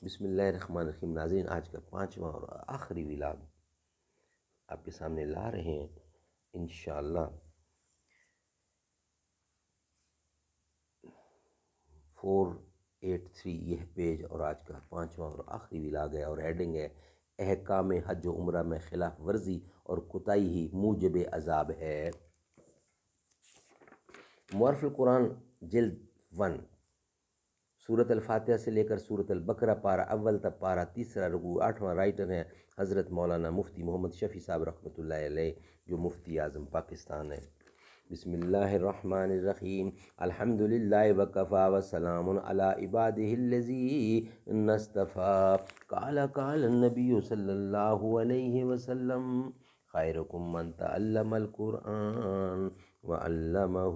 بسم اللہ الرحمن الرحیم۔ ناظرین، آج کا 5واں اور آخری ولاگ آپ کے سامنے لا رہے ہیں انشاءاللہ 483 یہ پیج، اور آج کا 5واں اور آخری ولاگ ہے، اور ہیڈنگ ہے احکام حج و عمرہ میں خلاف ورزی اور کوتاہی ہی موجب عذاب ہے۔ معرف القرآن جلد 1، سورۃ الفاتحہ سے لے کر سورۃ البقرہ، پارہ اول تک پارہ تیسرا، رکوع 8واں۔ رائٹر ہیں حضرت مولانا مفتی محمد شفیع صاحب رحمۃ اللہ علیہ، جو مفتی اعظم پاکستان ہے۔ بسم اللہ الرحمن الرحیم۔ الحمد للہ وکفیٰ وسلام علی عبادہ الذین اصطفیٰ۔ قال النبی صلی اللہ علیہ وسلم خیرکم من تعلم القرآن وعلمہ۔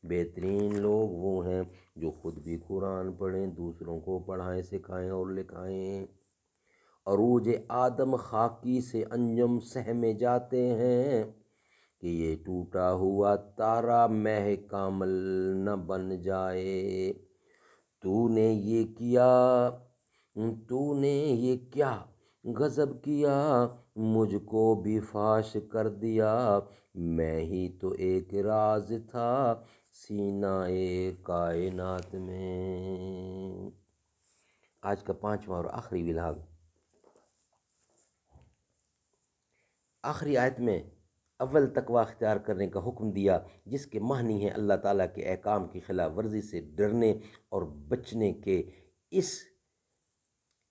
بہترین لوگ وہ ہیں جو خود بھی قرآن پڑھیں، دوسروں کو پڑھائیں، سکھائیں اور لکھائیں۔ عروج آدم خاکی سے انجم سہمے جاتے ہیں کہ یہ ٹوٹا ہوا تارا مہ کامل نہ بن جائے۔ تو نے یہ کیا غضب کیا، مجھ کو بھی فاش کر دیا، میں ہی تو ایک راز تھا سینہ کائنات میں۔ آج کا 5واں اور آخری ولاگ، آخری آیت میں اول تقوی اختیار کرنے کا حکم دیا، جس کے معنی ہے اللہ تعالیٰ کے احکام کی خلاف ورزی سے ڈرنے اور بچنے کے۔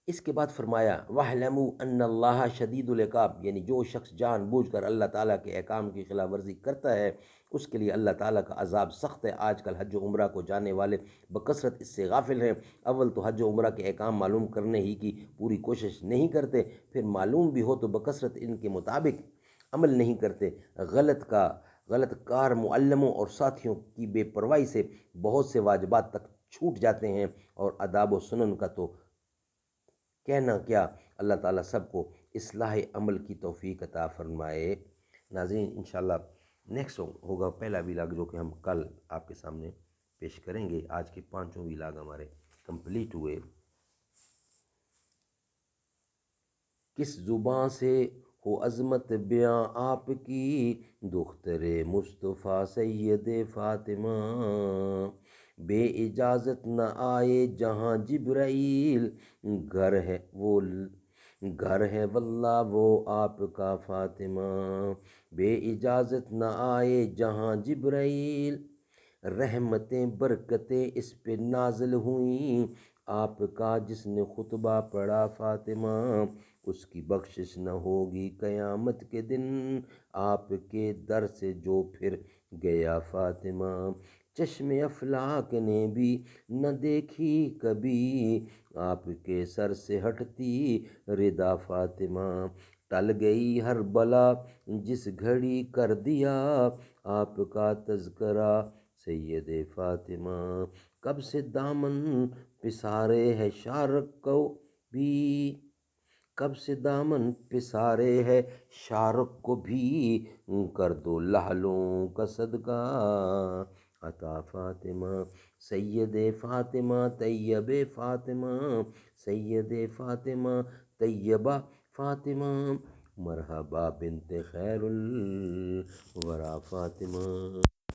اس کے بعد فرمایا وَاعْلَمُوا أَنَّ اللَّهَ شَدِيدُ الْعِقَابِ، یعنی جو شخص جان بوجھ کر اللہ تعالیٰ کے احکام کی خلاف ورزی کرتا ہے، اس کے لیے اللہ تعالیٰ کا عذاب سخت ہے۔ آج کل حج و عمرہ کو جانے والے بکثرت اس سے غافل ہیں۔ اول تو حج و عمرہ کے احکام معلوم کرنے ہی کی پوری کوشش نہیں کرتے، پھر معلوم بھی ہو تو بکثرت ان کے مطابق عمل نہیں کرتے۔ غلط کار معلموں اور ساتھیوں کی بے پرواہی سے بہت سے واجبات تک چھوٹ جاتے ہیں، اور آداب و سنن کا تو کہنا کیا۔ اللہ تعالیٰ سب کو اصلاح عمل کی توفیق عطا فرمائے۔ ناظرین، انشاءاللہ نیکسٹ ہوگا پہلا ولاگ، جو کہ ہم کل آپ کے سامنے پیش کریں گے۔ آج کے 5 ولاگ ہمارے کمپلیٹ ہوئے۔ کس زباں سے ہو عظمت بیاں آپ کی، دختر مصطفیٰ سید فاطمہ، بے اجازت نہ آئے جہاں جبرائیل، گھر ہے واللہ وہ آپ کا فاطمہ، بے اجازت نہ آئے جہاں جبرائیل، رحمتیں برکتیں اس پہ نازل ہوئیں، آپ کا جس نے خطبہ پڑھا فاطمہ، اس کی بخشش نہ ہوگی قیامت کے دن، آپ کے در سے جو پھر گیا فاطمہ، چشم افلاک نے بھی نہ دیکھی کبھی، آپ کے سر سے ہٹتی ردا فاطمہ، ٹل گئی ہر بلا جس گھڑی کر دیا، آپ کا تذکرہ سید فاطمہ، کب سے دامن پسارے ہے شارق کو بھی، کب سے دامن پسارے ہے شارق کو بھی، کر دو لعلوں کا صدقہ عطا فاطمہ، سید فاطمہ طیب فاطمہ، سید فاطمہ طیبہ فاطمہ، مرحبا بنت خیر الورا فاطمہ۔